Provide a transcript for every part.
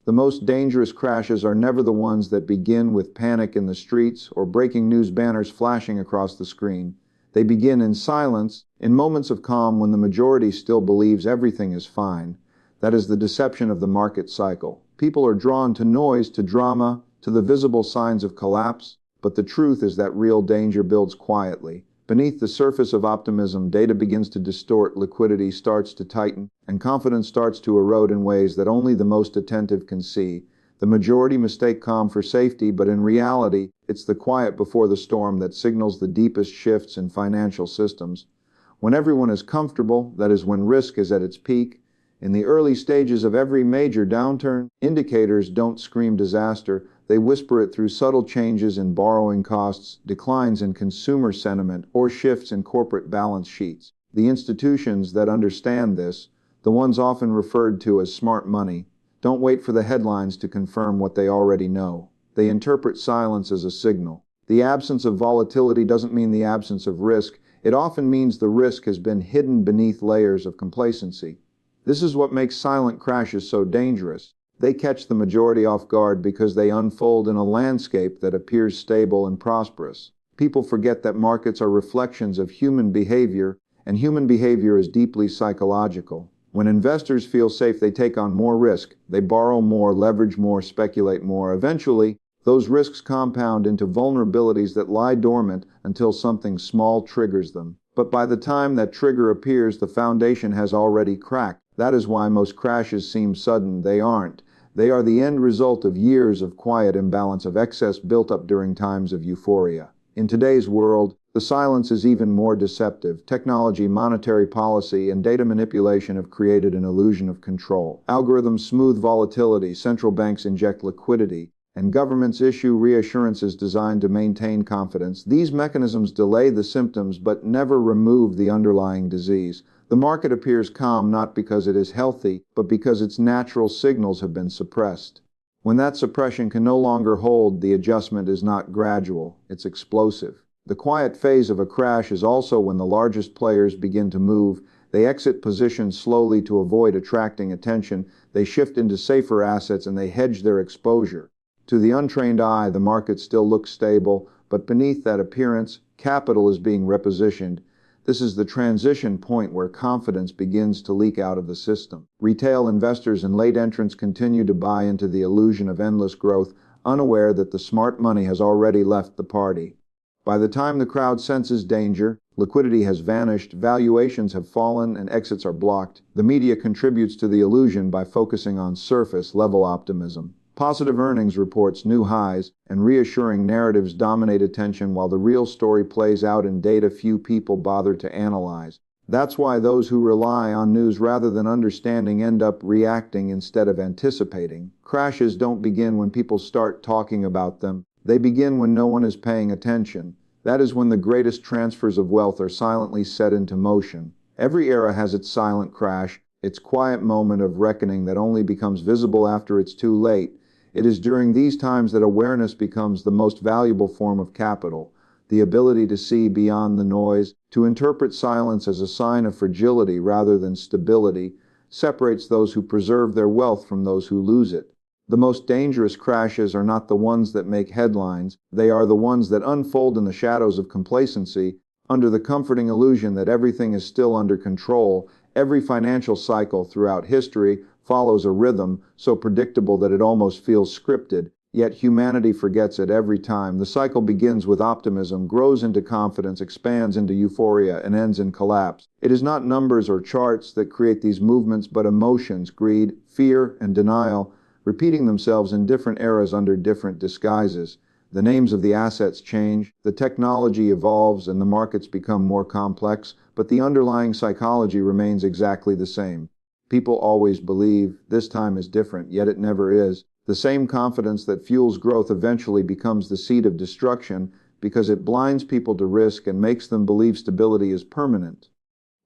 The most dangerous crashes are never the ones that begin with panic in the streets or breaking news banners flashing across the screen. They begin in silence, in moments of calm when the majority still believes everything is fine. That is the deception of the market cycle. People are drawn to noise, to drama, to the visible signs of collapse, but the truth is that real danger builds quietly. Beneath the surface of optimism, data begins to distort, liquidity starts to tighten, and confidence starts to erode in ways that only the most attentive can see. The majority mistake calm for safety, but in reality, it's the quiet before the storm that signals the deepest shifts in financial systems. When everyone is comfortable, that is when risk is at its peak. In the early stages of every major downturn, indicators don't scream disaster. They whisper it through subtle changes in borrowing costs, declines in consumer sentiment, or shifts in corporate balance sheets. The institutions that understand this, the ones often referred to as smart money, don't wait for the headlines to confirm what they already know. They interpret silence as a signal. The absence of volatility doesn't mean the absence of risk. It often means the risk has been hidden beneath layers of complacency. This is what makes silent crashes so dangerous. They catch the majority off guard because they unfold in a landscape that appears stable and prosperous. People forget that markets are reflections of human behavior, and human behavior is deeply psychological. When investors feel safe, they take on more risk. They borrow more, leverage more, speculate more. Eventually, those risks compound into vulnerabilities that lie dormant until something small triggers them. But by the time that trigger appears, the foundation has already cracked. That is why most crashes seem sudden. They aren't. They are the end result of years of quiet imbalance, of excess built up during times of euphoria. In today's world, the silence is even more deceptive. Technology, monetary policy, and data manipulation have created an illusion of control. Algorithms smooth volatility, central banks inject liquidity, and governments issue reassurances designed to maintain confidence. These mechanisms delay the symptoms but never remove the underlying disease. The market appears calm not because it is healthy, but because its natural signals have been suppressed. When that suppression can no longer hold, the adjustment is not gradual, it's explosive. The quiet phase of a crash is also when the largest players begin to move. They exit positions slowly to avoid attracting attention. They shift into safer assets and they hedge their exposure. To the untrained eye, the market still looks stable, but beneath that appearance, capital is being repositioned. This is the transition point where confidence begins to leak out of the system. Retail investors and late entrants continue to buy into the illusion of endless growth, unaware that the smart money has already left the party. By the time the crowd senses danger, liquidity has vanished, valuations have fallen, and exits are blocked. The media contributes to the illusion by focusing on surface-level optimism. Positive earnings reports, new highs, and reassuring narratives dominate attention while the real story plays out in data few people bother to analyze. That's why those who rely on news rather than understanding end up reacting instead of anticipating. Crashes don't begin when people start talking about them. They begin when no one is paying attention. That is when the greatest transfers of wealth are silently set into motion. Every era has its silent crash, its quiet moment of reckoning that only becomes visible after it's too late. It is during these times that awareness becomes the most valuable form of capital. The ability to see beyond the noise, to interpret silence as a sign of fragility rather than stability, separates those who preserve their wealth from those who lose it. The most dangerous crashes are not the ones that make headlines. They are the ones that unfold in the shadows of complacency, under the comforting illusion that everything is still under control. Every financial cycle throughout history follows a rhythm so predictable that it almost feels scripted, yet humanity forgets it every time. The cycle begins with optimism, grows into confidence, expands into euphoria, and ends in collapse. It is not numbers or charts that create these movements, but emotions, greed, fear, and denial, repeating themselves in different eras under different disguises. The names of the assets change, the technology evolves, and the markets become more complex, but the underlying psychology remains exactly the same. People always believe this time is different, yet it never is. The same confidence that fuels growth eventually becomes the seed of destruction because it blinds people to risk and makes them believe stability is permanent.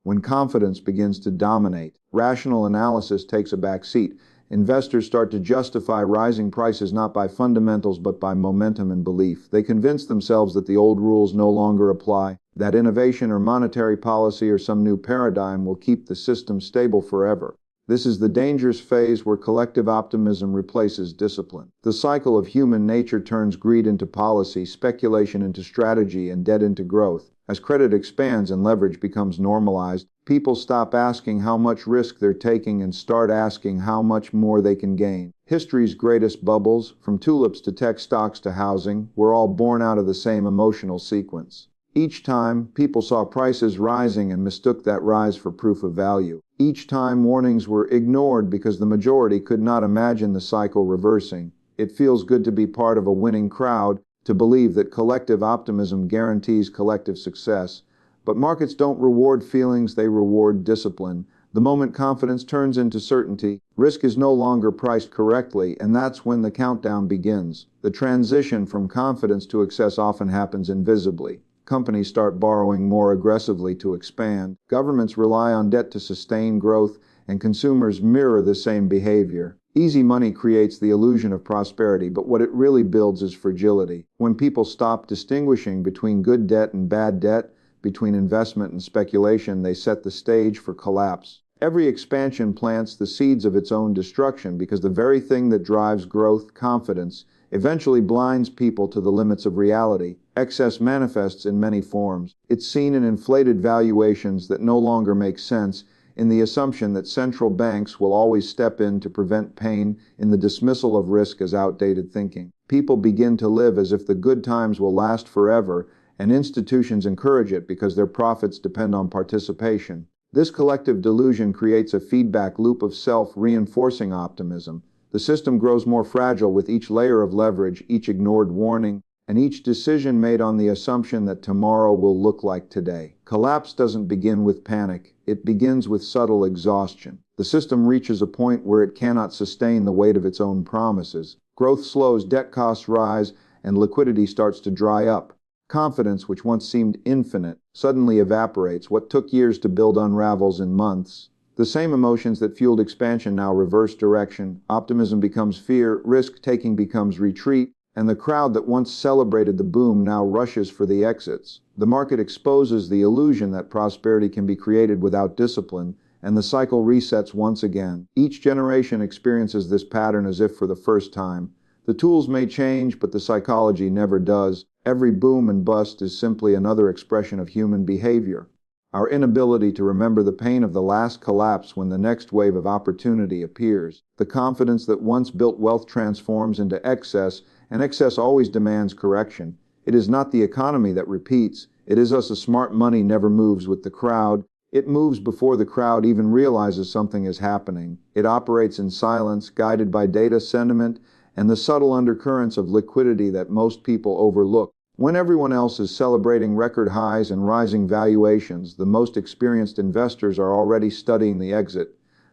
When confidence begins to dominate, rational analysis takes a back seat. Investors start to justify rising prices not by fundamentals but by momentum and belief. They convince themselves that the old rules no longer apply, that innovation or monetary policy or some new paradigm will keep the system stable forever. This is the dangerous phase where collective optimism replaces discipline. The cycle of human nature turns greed into policy, speculation into strategy, and debt into growth. As credit expands and leverage becomes normalized, people stop asking how much risk they're taking and start asking how much more they can gain. History's greatest bubbles, from tulips to tech stocks to housing, were all born out of the same emotional sequence. Each time, people saw prices rising and mistook that rise for proof of value. Each time, warnings were ignored because the majority could not imagine the cycle reversing. It feels good to be part of a winning crowd, to believe that collective optimism guarantees collective success. But markets don't reward feelings, they reward discipline. The moment confidence turns into certainty, risk is no longer priced correctly, and that's when the countdown begins. The transition from confidence to excess often happens invisibly. Companies start borrowing more aggressively to expand. Governments rely on debt to sustain growth, and consumers mirror the same behavior. Easy money creates the illusion of prosperity, but what it really builds is fragility. When people stop distinguishing between good debt and bad debt, between investment and speculation, they set the stage for collapse. Every expansion plants the seeds of its own destruction because the very thing that drives growth, confidence, eventually blinds people to the limits of reality. Excess manifests in many forms. It's seen in inflated valuations that no longer make sense, in the assumption that central banks will always step in to prevent pain, in the dismissal of risk as outdated thinking. People begin to live as if the good times will last forever, and institutions encourage it because their profits depend on participation. This collective delusion creates a feedback loop of self-reinforcing optimism. The system grows more fragile with each layer of leverage, each ignored warning, and each decision made on the assumption that tomorrow will look like today. Collapse doesn't begin with panic. It begins with subtle exhaustion. The system reaches a point where it cannot sustain the weight of its own promises. Growth slows, debt costs rise, and liquidity starts to dry up. Confidence, which once seemed infinite, suddenly evaporates. What took years to build unravels in months. The same emotions that fueled expansion now reverse direction. Optimism becomes fear, risk-taking becomes retreat, and the crowd that once celebrated the boom now rushes for the exits. The market exposes the illusion that prosperity can be created without discipline, and the cycle resets once again. Each generation experiences this pattern as if for the first time. The tools may change, but the psychology never does. Every boom and bust is simply another expression of human behavior. Our inability to remember the pain of the last collapse when the next wave of opportunity appears. The confidence that once built wealth transforms into excess, and excess always demands correction. It is not the economy that repeats. It is us. A smart money never moves with the crowd. It moves before the crowd even realizes something is happening. It operates in silence, guided by data, sentiment, and the subtle undercurrents of liquidity that most people overlook. When everyone else is celebrating record highs and rising valuations, the most experienced investors are already studying the exit.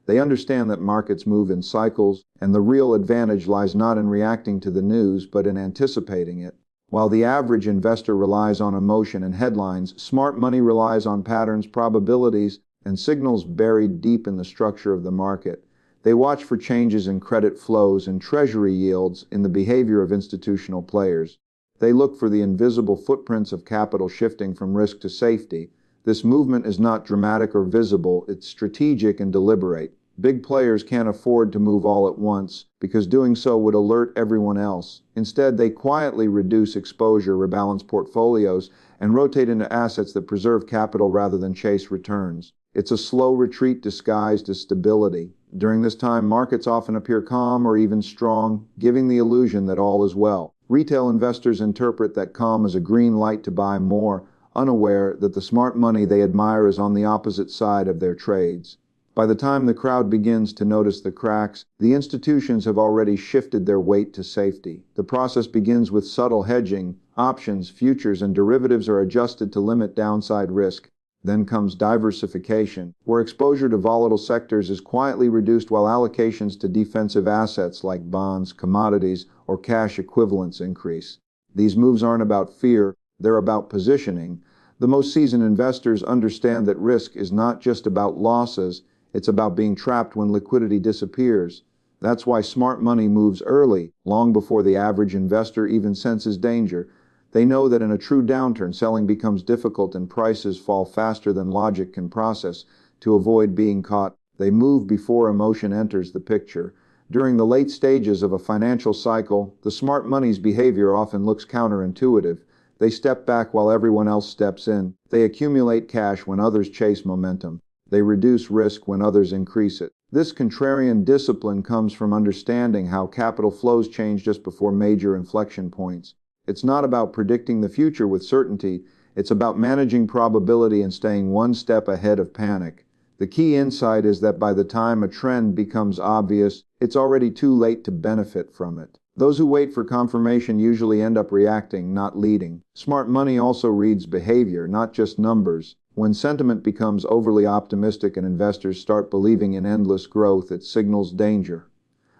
They understand that markets move in cycles, and the real advantage lies not in reacting to the news, but in anticipating it. While the average investor relies on emotion and headlines, smart money relies on patterns, probabilities, and signals buried deep in the structure of the market. They watch for changes in credit flows and treasury yields, in the behavior of institutional players. They look for the invisible footprints of capital shifting from risk to safety. This movement is not dramatic or visible, it's strategic and deliberate. Big players can't afford to move all at once, because doing so would alert everyone else. Instead, they quietly reduce exposure, rebalance portfolios, and rotate into assets that preserve capital rather than chase returns. It's a slow retreat disguised as stability. During this time, markets often appear calm or even strong, giving the illusion that all is well. Retail investors interpret that calm as a green light to buy more, unaware that the smart money they admire is on the opposite side of their trades. By the time the crowd begins to notice the cracks, the institutions have already shifted their weight to safety. The process begins with subtle hedging. Options, futures, and derivatives are adjusted to limit downside risk. Then comes diversification, where exposure to volatile sectors is quietly reduced while allocations to defensive assets like bonds, commodities, or cash equivalents increase. These moves aren't about fear, they're about positioning. The most seasoned investors understand that risk is not just about losses, it's about being trapped when liquidity disappears. That's why smart money moves early, long before the average investor even senses danger. They know that in a true downturn, selling becomes difficult and prices fall faster than logic can process. To avoid being caught, They move before emotion enters the picture. During the late stages of a financial cycle, the smart money's behavior often looks counterintuitive. They step back while everyone else steps in. They accumulate cash when others chase momentum. They reduce risk when others increase it. This contrarian discipline comes from understanding how capital flows change just before major inflection points. It's not about predicting the future with certainty. It's about managing probability and staying one step ahead of panic. The key insight is that by the time a trend becomes obvious, it's already too late to benefit from it. Those who wait for confirmation usually end up reacting, not leading. Smart money also reads behavior, not just numbers. When sentiment becomes overly optimistic and investors start believing in endless growth, it signals danger.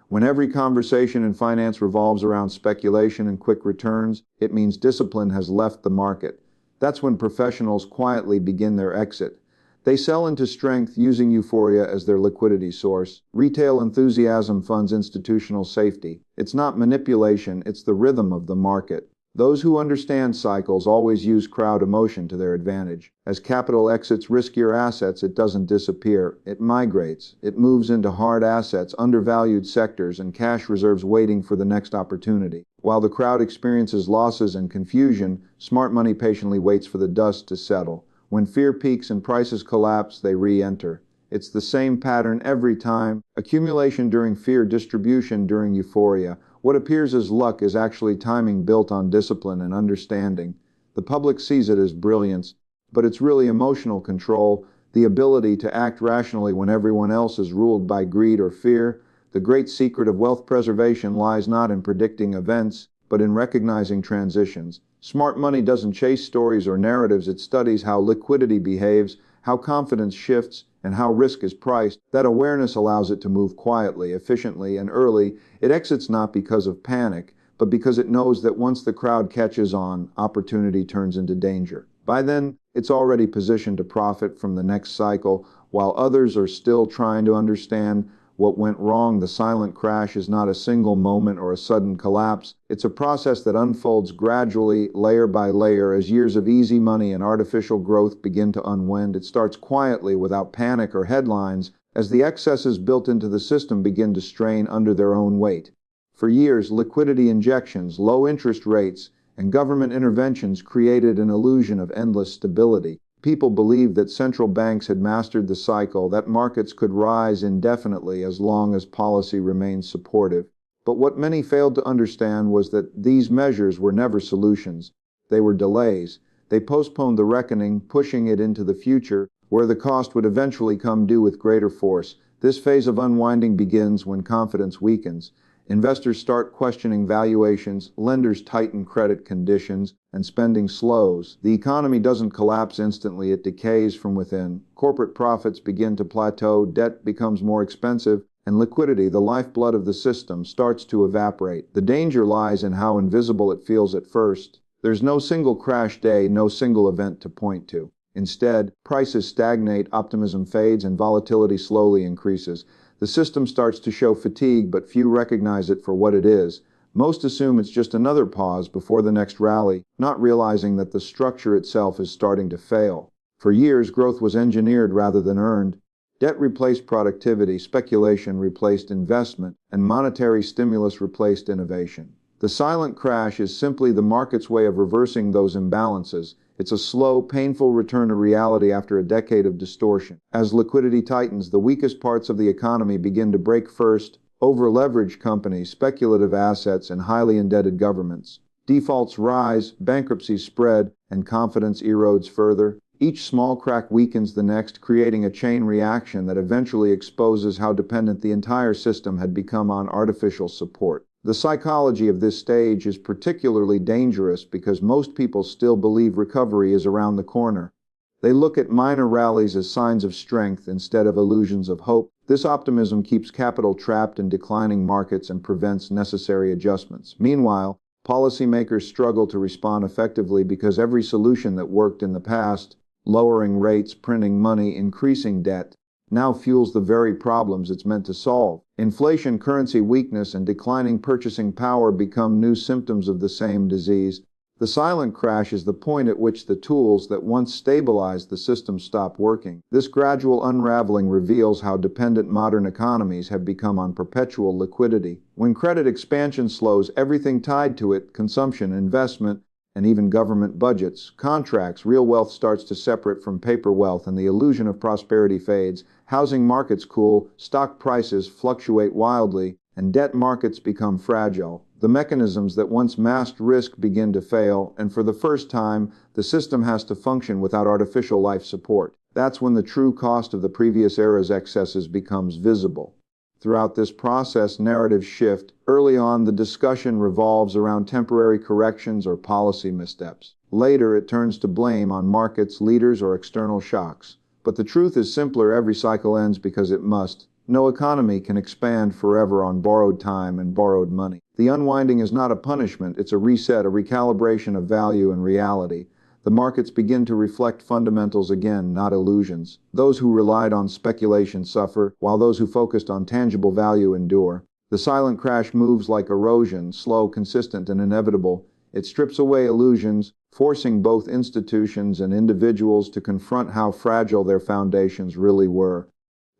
When every conversation in finance revolves around speculation and quick returns, it means discipline has left the market. That's when professionals quietly begin their exit. They sell into strength using euphoria as their liquidity source. Retail enthusiasm funds institutional safety. It's not manipulation, it's the rhythm of the market. Those who understand cycles always use crowd emotion to their advantage. As capital exits riskier assets, it doesn't disappear. It migrates. It moves into hard assets, undervalued sectors, and cash reserves waiting for the next opportunity. While the crowd experiences losses and confusion, smart money patiently waits for the dust to settle. When fear peaks and prices collapse, they re-enter. It's the same pattern every time. Accumulation during fear, distribution during euphoria. What appears as luck is actually timing built on discipline and understanding. The public sees it as brilliance, but it's really emotional control, the ability to act rationally when everyone else is ruled by greed or fear. The great secret of wealth preservation lies not in predicting events, but in recognizing transitions. Smart money doesn't chase stories or narratives, it studies how liquidity behaves, how confidence shifts, and how risk is priced. That awareness allows it to move quietly, efficiently, and early. It exits not because of panic, but because it knows that once the crowd catches on, opportunity turns into danger. By then, it's already positioned to profit from the next cycle, while others are still trying to understand what went wrong. The silent crash is not a single moment or a sudden collapse. It's a process that unfolds gradually, layer by layer, as years of easy money and artificial growth begin to unwind. It starts quietly, without panic or headlines, as the excesses built into the system begin to strain under their own weight. For years, liquidity injections, low interest rates, and government interventions created an illusion of endless stability. People believed that central banks had mastered the cycle, that markets could rise indefinitely as long as policy remained supportive. But what many failed to understand was that these measures were never solutions. They were delays. They postponed the reckoning, pushing it into the future, where the cost would eventually come due with greater force. This phase of unwinding begins when confidence weakens. Investors start questioning valuations, lenders tighten credit conditions, and spending slows. The economy doesn't collapse instantly, it decays from within. Corporate profits begin to plateau, debt becomes more expensive, and liquidity, the lifeblood of the system, starts to evaporate. The danger lies in how invisible it feels at first. There's no single crash day, no single event to point to. Instead, prices stagnate, optimism fades, and volatility slowly increases. The system starts to show fatigue, but few recognize it for what it is. Most assume it's just another pause before the next rally, not realizing that the structure itself is starting to fail. For years, growth was engineered rather than earned. Debt replaced productivity, speculation replaced investment, and monetary stimulus replaced innovation. The silent crash is simply the market's way of reversing those imbalances. It's a slow, painful return to reality after a decade of distortion. As liquidity tightens, the weakest parts of the economy begin to break first: over-leveraged companies, speculative assets, and highly indebted governments. Defaults rise, bankruptcies spread, and confidence erodes further. Each small crack weakens the next, creating a chain reaction that eventually exposes how dependent the entire system had become on artificial support. The psychology of this stage is particularly dangerous because most people still believe recovery is around the corner. They look at minor rallies as signs of strength instead of illusions of hope. This optimism keeps capital trapped in declining markets and prevents necessary adjustments. Meanwhile, policymakers struggle to respond effectively because every solution that worked in the past, lowering rates, printing money, increasing debt, now fuels the very problems it's meant to solve. Inflation, currency weakness, and declining purchasing power become new symptoms of the same disease. The silent crash is the point at which the tools that once stabilized the system stop working. This gradual unraveling reveals how dependent modern economies have become on perpetual liquidity. When credit expansion slows, everything tied to it, consumption, investment, and even government budgets, contracts, real wealth starts to separate from paper wealth, and the illusion of prosperity fades. Housing markets cool, stock prices fluctuate wildly, and debt markets become fragile. The mechanisms that once masked risk begin to fail, and for the first time, the system has to function without artificial life support. That's when the true cost of the previous era's excesses becomes visible. Throughout this process, narratives shift. Early on, the discussion revolves around temporary corrections or policy missteps. Later, it turns to blame on markets, leaders, or external shocks. But the truth is simpler: every cycle ends because it must. No economy can expand forever on borrowed time and borrowed money. The unwinding is not a punishment, it's a reset, a recalibration of value and reality. The markets begin to reflect fundamentals again, not illusions. Those who relied on speculation suffer, while those who focused on tangible value endure. The silent crash moves like erosion, slow, consistent, and inevitable. It strips away illusions, forcing both institutions and individuals to confront how fragile their foundations really were.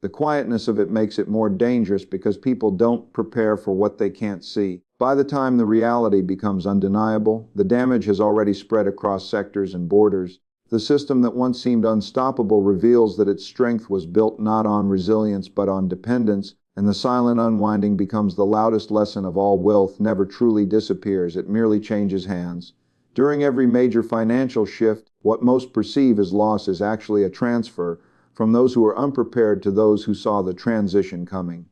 The quietness of it makes it more dangerous because people don't prepare for what they can't see. By the time the reality becomes undeniable, the damage has already spread across sectors and borders. The system that once seemed unstoppable reveals that its strength was built not on resilience but on dependence, and the silent unwinding becomes the loudest lesson of all: wealth never truly disappears, it merely changes hands. During every major financial shift, what most perceive as loss is actually a transfer, from those who are unprepared to those who saw the transition coming.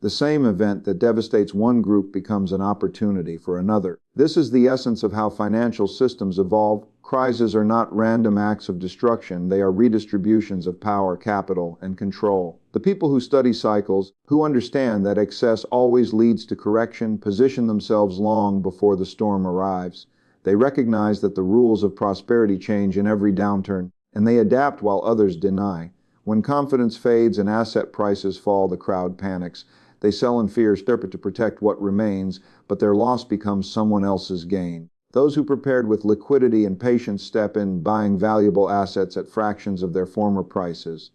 The same event that devastates one group becomes an opportunity for another. This is the essence of how financial systems evolve. Crises are not random acts of destruction, they are redistributions of power, capital, and control. The people who study cycles, who understand that excess always leads to correction, position themselves long before the storm arrives. They recognize that the rules of prosperity change in every downturn, and they adapt while others deny. When confidence fades and asset prices fall, the crowd panics. They sell in fear, to protect what remains, but their loss becomes someone else's gain. Those who prepared with liquidity and patience step in, buying valuable assets at fractions of their former prices.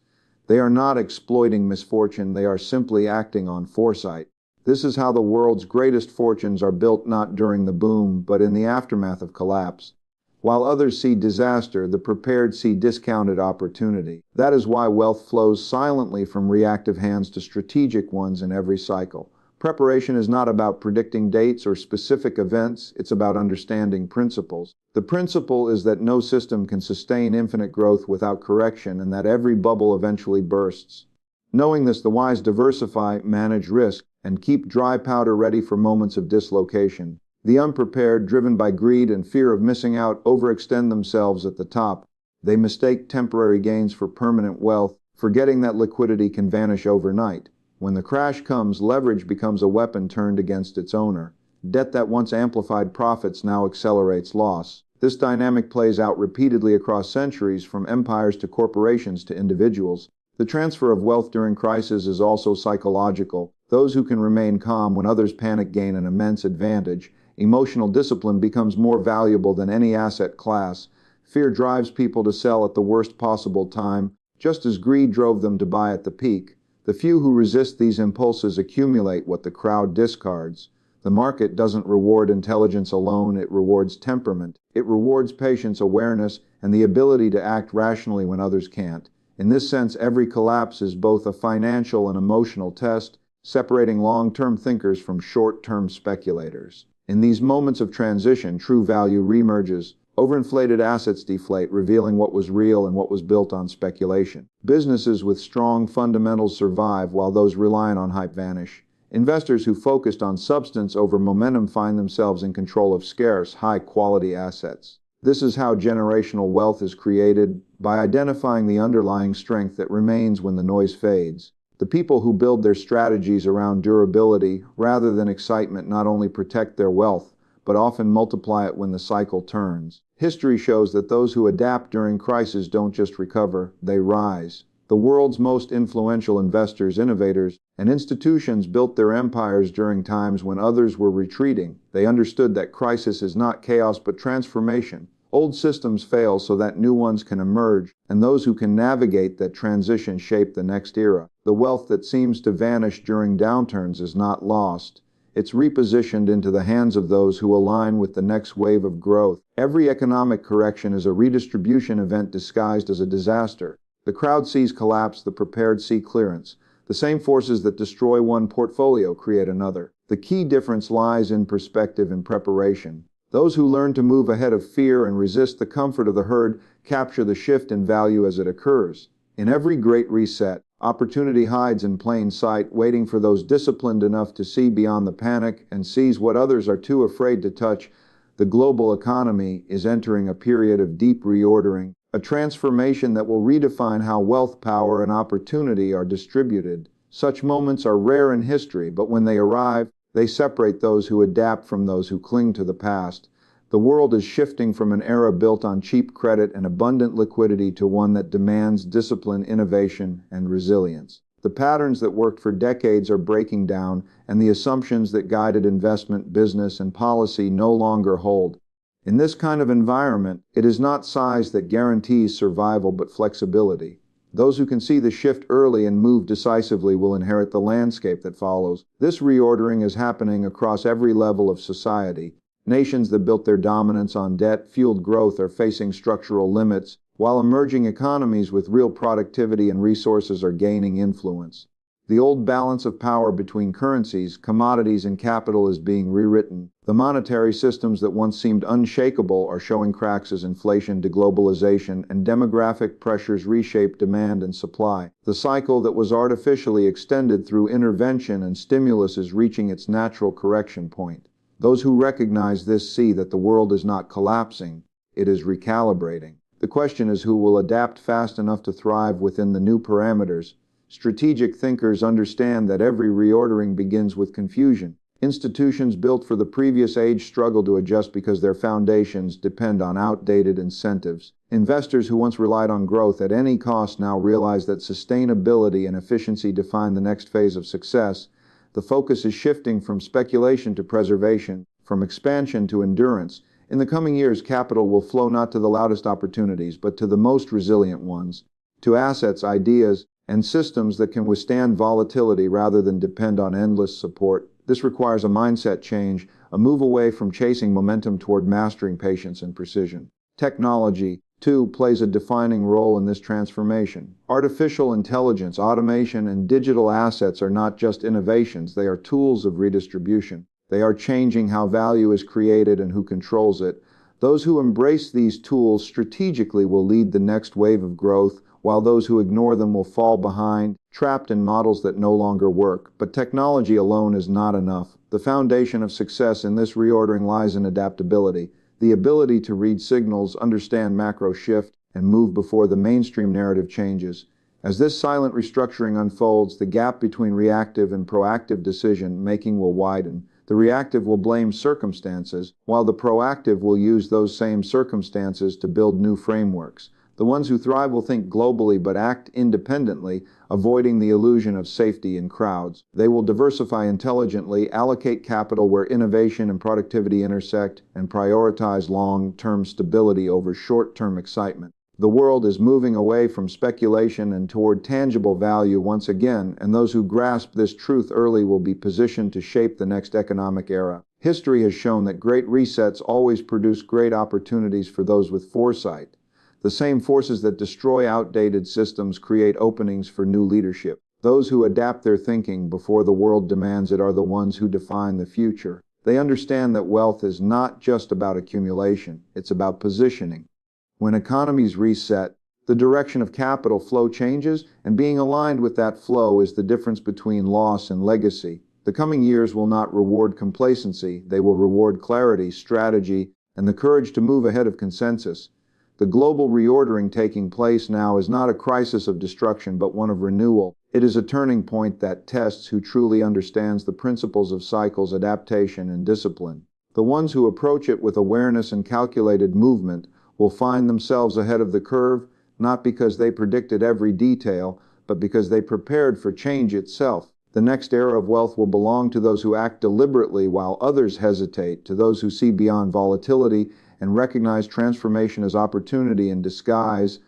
They are not exploiting misfortune, they are simply acting on foresight. This is how the world's greatest fortunes are built, not during the boom, but in the aftermath of collapse. While others see disaster, the prepared see discounted opportunity. That is why wealth flows silently from reactive hands to strategic ones in every cycle. Preparation is not about predicting dates or specific events, it's about understanding principles. The principle is that no system can sustain infinite growth without correction, and that every bubble eventually bursts. Knowing this, the wise diversify, manage risk, and keep dry powder ready for moments of dislocation. The unprepared, driven by greed and fear of missing out, overextend themselves at the top. They mistake temporary gains for permanent wealth, forgetting that liquidity can vanish overnight. When the crash comes, leverage becomes a weapon turned against its owner. Debt that once amplified profits now accelerates loss. This dynamic plays out repeatedly across centuries, from empires to corporations to individuals. The transfer of wealth during crisis is also psychological. Those who can remain calm when others panic gain an immense advantage. Emotional discipline becomes more valuable than any asset class. Fear drives people to sell at the worst possible time, just as greed drove them to buy at the peak. The few who resist these impulses accumulate what the crowd discards. The market doesn't reward intelligence alone, it rewards temperament. It rewards patience, awareness, and the ability to act rationally when others can't. In this sense, every collapse is both a financial and emotional test, separating long-term thinkers from short-term speculators. In these moments of transition, true value reemerges. Overinflated assets deflate, revealing what was real and what was built on speculation. Businesses with strong fundamentals survive, while those relying on hype vanish. Investors who focused on substance over momentum find themselves in control of scarce, high-quality assets. This is how generational wealth is created, by identifying the underlying strength that remains when the noise fades. The people who build their strategies around durability rather than excitement not only protect their wealth, but often multiply it when the cycle turns. History shows that those who adapt during crisis don't just recover, they rise. The world's most influential investors, innovators, And institutions built their empires during times when others were retreating. They understood that crisis is not chaos but transformation. Old systems fail so that new ones can emerge, and those who can navigate that transition shape the next era. The wealth that seems to vanish during downturns is not lost. It's repositioned into the hands of those who align with the next wave of growth. Every economic correction is a redistribution event disguised as a disaster. The crowd sees collapse, the prepared see clearance. The same forces that destroy one portfolio create another. The key difference lies in perspective and preparation. Those who learn to move ahead of fear and resist the comfort of the herd capture the shift in value as it occurs. In every great reset, opportunity hides in plain sight, waiting for those disciplined enough to see beyond the panic and seize what others are too afraid to touch. The global economy is entering a period of deep reordering, a transformation that will redefine how wealth, power, and opportunity are distributed. Such moments are rare in history, but when they arrive, they separate those who adapt from those who cling to the past. The world is shifting from an era built on cheap credit and abundant liquidity to one that demands discipline, innovation, and resilience. The patterns that worked for decades are breaking down, and the assumptions that guided investment, business, and policy no longer hold. In this kind of environment, it is not size that guarantees survival but flexibility. Those who can see the shift early and move decisively will inherit the landscape that follows. This reordering is happening across every level of society. Nations that built their dominance on debt-fueled growth are facing structural limits, while emerging economies with real productivity and resources are gaining influence. The old balance of power between currencies, commodities, and capital is being rewritten. The monetary systems that once seemed unshakable are showing cracks as inflation, deglobalization, and demographic pressures reshape demand and supply. The cycle that was artificially extended through intervention and stimulus is reaching its natural correction point. Those who recognize this see that the world is not collapsing, it is recalibrating. The question is who will adapt fast enough to thrive within the new parameters. Strategic thinkers understand that every reordering begins with confusion. Institutions built for the previous age struggle to adjust because their foundations depend on outdated incentives. Investors who once relied on growth at any cost now realize that sustainability and efficiency define the next phase of success. The focus is shifting from speculation to preservation, from expansion to endurance. In the coming years, capital will flow not to the loudest opportunities, but to the most resilient ones, to assets, ideas, and systems that can withstand volatility rather than depend on endless support. This requires a mindset change, a move away from chasing momentum toward mastering patience and precision. Technology, too, plays a defining role in this transformation. Artificial intelligence, automation, and digital assets are not just innovations, they are tools of redistribution. They are changing how value is created and who controls it. Those who embrace these tools strategically will lead the next wave of growth, while those who ignore them will fall behind, trapped in models that no longer work. But technology alone is not enough. The foundation of success in this reordering lies in adaptability, the ability to read signals, understand macro shift, and move before the mainstream narrative changes. As this silent restructuring unfolds, the gap between reactive and proactive decision-making will widen. The reactive will blame circumstances, while the proactive will use those same circumstances to build new frameworks. The ones who thrive will think globally but act independently, avoiding the illusion of safety in crowds. They will diversify intelligently, allocate capital where innovation and productivity intersect, and prioritize long-term stability over short-term excitement. The world is moving away from speculation and toward tangible value once again, and those who grasp this truth early will be positioned to shape the next economic era. History has shown that great resets always produce great opportunities for those with foresight. The same forces that destroy outdated systems create openings for new leadership. Those who adapt their thinking before the world demands it are the ones who define the future. They understand that wealth is not just about accumulation, it's about positioning. When economies reset, the direction of capital flow changes, and being aligned with that flow is the difference between loss and legacy. The coming years will not reward complacency, they will reward clarity, strategy, and the courage to move ahead of consensus. The global reordering taking place now is not a crisis of destruction but one of renewal. It is a turning point that tests who truly understands the principles of cycles, adaptation, and discipline. The ones who approach it with awareness and calculated movement will find themselves ahead of the curve, not because they predicted every detail, but because they prepared for change itself. The next era of wealth will belong to those who act deliberately while others hesitate, to those who see beyond volatility and recognize transformation as opportunity in disguise.